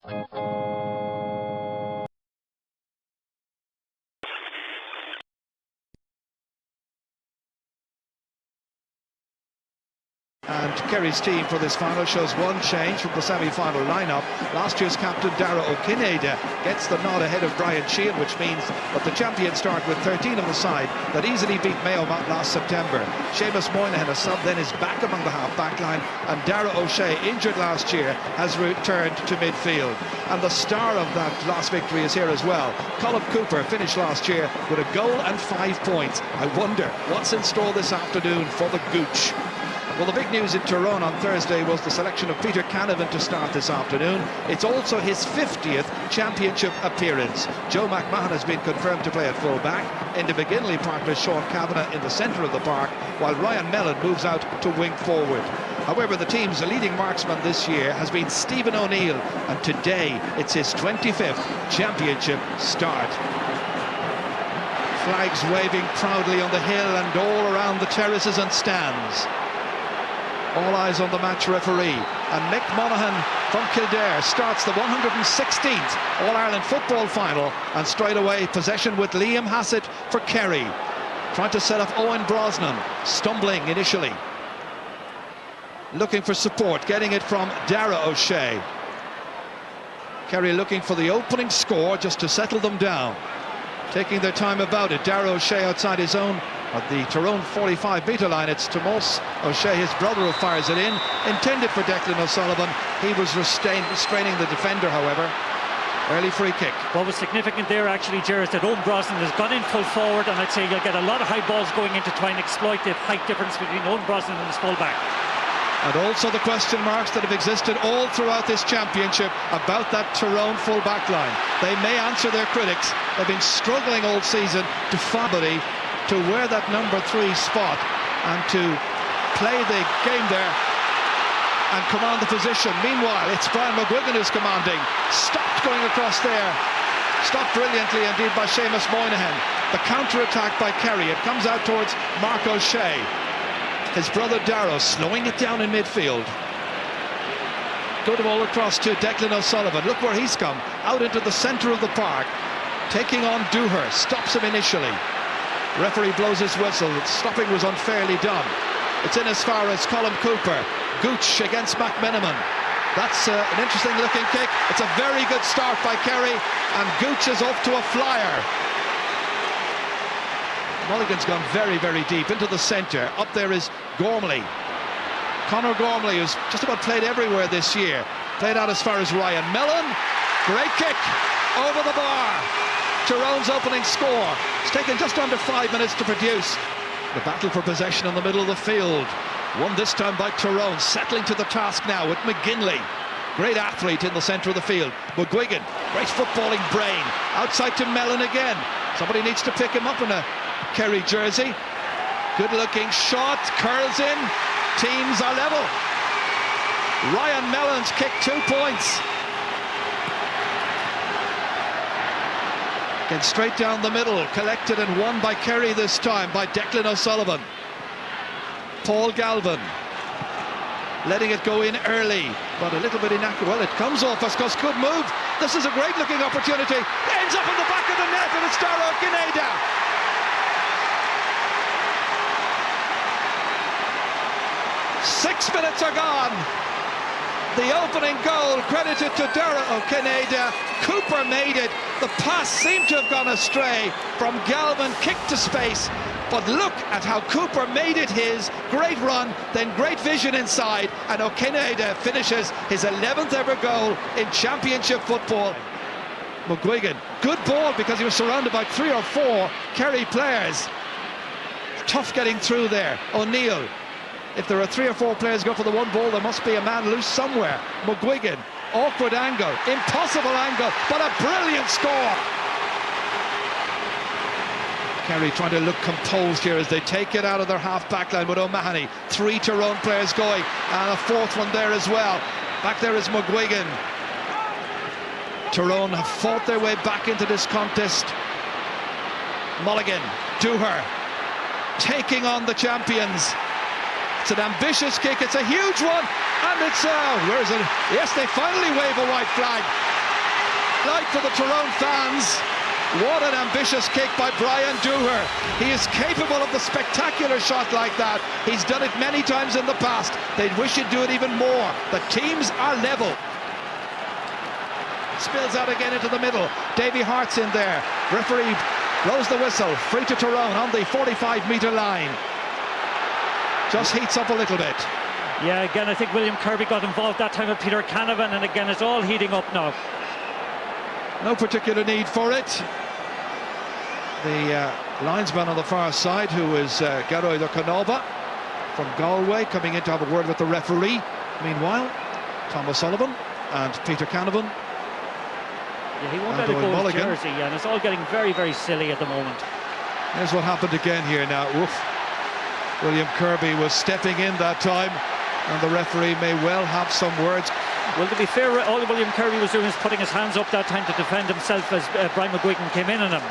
And Kerry's team for this final shows one change from the semi-final lineup. Last year's captain Dara O'Kinada gets the nod ahead of Brian Sheehan, which means that the champions start with 13 on the side that easily beat Mayo last September. Seamus Moynihan, a sub, then is back among the half-back line, and Dara O'Shea, injured last year, has returned to midfield. And the star of that last victory is here as well. Colm Cooper finished last year with a goal and 5 points. I wonder what's in store this afternoon for the Gooch. Well, the big news in Tyrone on Thursday was the selection of Peter Canavan to start this afternoon. It's also his 50th championship appearance. Joe McMahon has been confirmed to play at full-back. Indy McGinley partners Sean Kavanagh in the centre of the park, while Ryan Mellon moves out to wing forward. However, the team's leading marksman this year has been Stephen O'Neill, and today it's his 25th championship start. Flags waving proudly on the hill and all around the terraces and stands. All eyes on the match referee, and Mick Monaghan from Kildare starts the 116th All-Ireland football final, and straight away possession with Liam Hassett for Kerry. Trying to set up Owen Brosnan, stumbling initially. Looking for support, getting it from Dara O'Shea. Kerry looking for the opening score just to settle them down. Taking their time about it, Dara O'Shea outside his own at the Tyrone 45-metre line. It's Tomas O'Shea, his brother, who fires it in. Intended for Declan O'Sullivan. He was restraining the defender, however. Early free kick. What was significant there, actually, Gerard, that Owen Brosnan has gone in full forward, and I'd say you'll get a lot of high balls going in to try and exploit the height difference between Owen Brosnan and his full-back. And also the question marks that have existed all throughout this championship about that Tyrone full-back line. They may answer their critics. They've been struggling all season to find somebody to wear that number 3 spot and to play the game there and command the position. Meanwhile, it's Brian McGuigan who's commanding. Stopped going across there. Stopped brilliantly indeed by Seamus Moynihan. The counter-attack by Kerry. It comes out towards Mark O'Shea. His brother Darrow slowing it down in midfield. Good ball across to Declan O'Sullivan. Look where he's come. Out into the centre of the park. Taking on Dooher. Stops him initially. Referee blows his whistle. Stopping was unfairly done. It's in as far as Colm Cooper. Gooch against McMenamin. That's an interesting looking kick. It's a very good start by Kerry, and Gooch is off to a flyer. Mulligan's gone very, very deep into the centre. Up there is Gormley. Conor Gormley, who's just about played everywhere this year. Played out as far as Ryan Mellon. Great kick over the bar. Tyrone's opening score. It's taken just under 5 minutes to produce. The battle for possession in the middle of the field. Won this time by Tyrone, settling to the task now with McGinley. Great athlete in the centre of the field. McGuigan, great footballing brain. Outside to Mellon again. Somebody needs to pick him up in a Kerry jersey. Good looking shot, curls in. Teams are level. Ryan Mellon's kicked 2 points. Again, straight down the middle, collected and won by Kerry this time by Declan O'Sullivan. Paul Galvin letting it go in early, but a little bit inaccurate. Well, it comes off us because good move. This is a great looking opportunity. It ends up in the back of the net, and it's Dara O'Kinada. Six minutes are gone. The opening goal credited to Dara O'Kinada. Cooper made it. The pass seemed to have gone astray from Galvin, kicked to space. But look at how Cooper made it his. Great run, then great vision inside, and O'Kinada finishes his 11th ever goal in championship football. McGuigan, good ball because he was surrounded by 3 or 4 Kerry players. Tough getting through there. O'Neill. If there are 3 or 4 players go for the one ball, there must be a man loose somewhere. McGuigan, awkward angle, impossible angle, but a brilliant score. Kerry trying to look composed here as they take it out of their half-back line with O'Mahony. 3 Tyrone players going, and a 4th one there as well. Back there is McGuigan. Tyrone have fought their way back into this contest. Mulligan, Dooher, taking on the champions. It's an ambitious kick, it's a huge one, and it's, where is it? Yes, they finally wave a white flag. Like for the Tyrone fans, what an ambitious kick by Brian Dooher. He is capable of the spectacular shot like that. He's done it many times in the past. They'd wish he'd do it even more. The teams are level. Spills out again into the middle. Davy Hart's in there. Referee blows the whistle. Free to Tyrone on the 45-metre line. Just heats up a little bit. Yeah, again, I think William Kirby got involved that time with Peter Canavan, and again, it's all heating up now. No particular need for it. The linesman on the far side, who is Geroid O'Canova from Galway, coming in to have a word with the referee. Meanwhile, Tom O'Sullivan and Peter Canavan. Yeah, he won't let it go his jersey, and it's all getting very, very silly at the moment. Here's what happened again here now. Oof. William Kirby was stepping in that time, and the referee may well have some words. Well, to be fair, all William Kirby was doing is putting his hands up that time to defend himself as Brian McGuigan came in on him.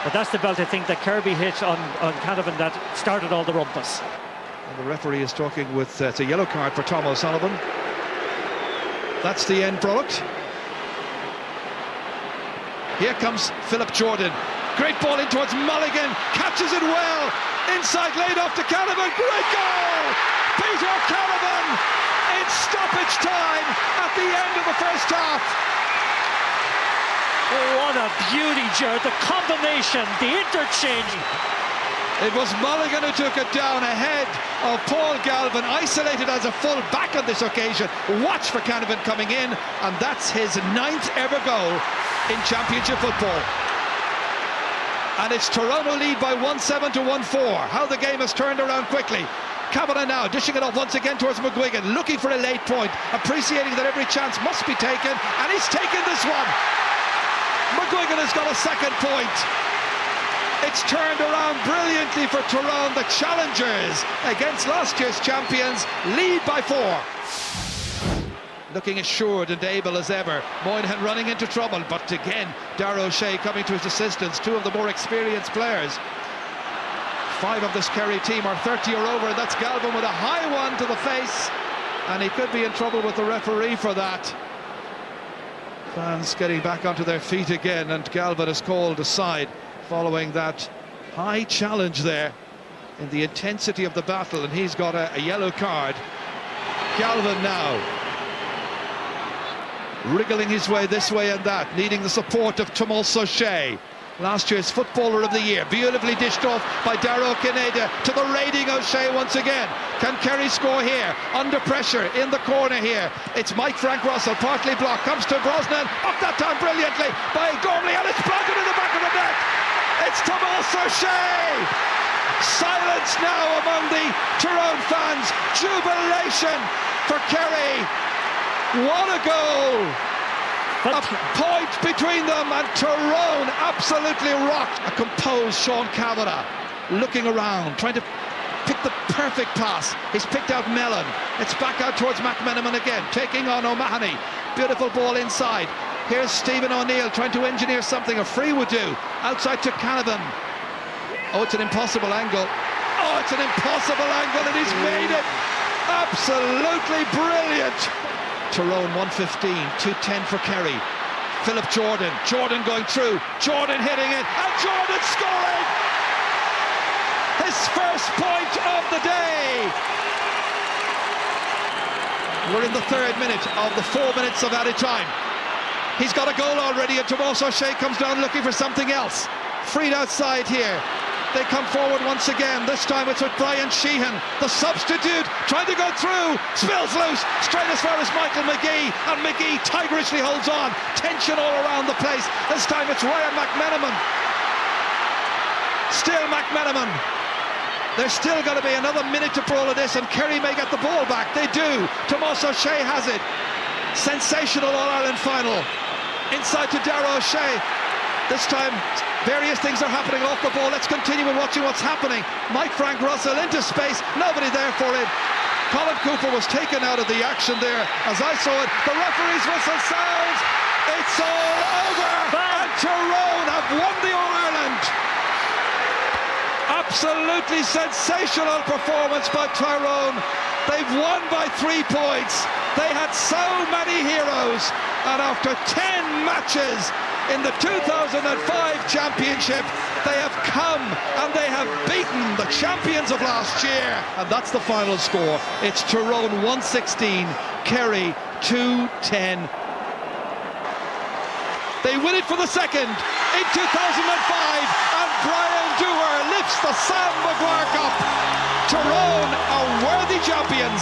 But that's the belt, I think, that Kirby hit on Canavan that started all the rumpus. And the referee is talking with it's a yellow card for Tom O'Sullivan. That's the end product. Here comes Philip Jordan. Great ball in towards Mulligan. Catches it well. Inside, laid off to Canavan. Great goal! Peter Canavan in stoppage time at the end of the first half. Oh, what a beauty, Jared. The combination, the interchange. It was Mulligan who took it down ahead of Paul Galvin, isolated as a full back on this occasion. Watch for Canavan coming in, and that's his 9th ever goal in Championship football. And it's Tyrone who lead by 1-7 to 1-4. How the game has turned around quickly. Kavanagh now dishing it off once again towards McGuigan, looking for a late point, appreciating that every chance must be taken, and he's taken this one. McGuigan has got a second point. It's turned around brilliantly for Tyrone. The challengers against last year's champions lead by 4. Looking assured and able as ever. Moynihan running into trouble, but again Darragh O'Shea coming to his assistance. 2 of the more experienced players. 5 of this Kerry team are 30 or over. That's Galvin with a high one to the face, and he could be in trouble with the referee for that. Fans getting back onto their feet again, and Galvin is called aside following that high challenge there in the intensity of the battle, and he's got a yellow card. Galvin now wriggling his way this way and that, needing the support of Tomás O'Shea, last year's Footballer of the Year. Beautifully dished off by Darragh O'Kinneida to the raiding O'Shea once again. Can Kerry score here? Under pressure in the corner here. It's Mike Frank Russell, partly blocked, comes to Brosnan, up that time brilliantly by Gormley, and it's planted in the back of the net. It's Tomás O'Shea. Silence now among the Tyrone fans. Jubilation for Kerry. What a goal! A point between them, and Tyrone absolutely rocked. A composed Sean Kavanagh looking around, trying to pick the perfect pass. He's picked out Mellon. It's back out towards McMenamin again, taking on O'Mahony. Beautiful ball inside. Here's Stephen O'Neill trying to engineer something. A free would do. Outside to Canavan. Oh, it's an impossible angle. Oh, it's an impossible angle, and he's made it. Absolutely brilliant. Tyrone 115, 210 for Kerry. Philip Jordan going through, Jordan hitting it, and Jordan scoring! His first point of the day! We're in the 3rd minute of the 4 minutes of added time. He's got a goal already, and Tomás O'Shea comes down looking for something else. Freed outside here. They come forward once again. This time it's with Brian Sheehan, the substitute, trying to go through. Spills loose, straight as far as Michael McGee, and McGee tigerishly holds on. Tension all around the place. This time it's Ryan McMenamin. Still McMenamin. There's still got to be another minute to for all of this, and Kerry may get the ball back. They do. Tomás O'Shea has it. Sensational All-Ireland final. Inside to Darragh O'Shea. This time various things are happening off the ball. Let's continue with watching what's happening. Mike Frank Russell into space, nobody there for it. Colin Cooper was taken out of the action there. As I saw it, the referee's whistle sounds. It's all over, and Tyrone have won the All-Ireland. Absolutely sensational performance by Tyrone. They've won by 3 points. They had so many heroes, and after 10 matches in the 2005 championship, they have come and they have beaten the champions of last year. And that's the final score. It's Tyrone 116, Kerry 210. They win it for the second in 2005, and Brian Dewar lifts the Sam Maguire Cup. Tyrone are worthy champions.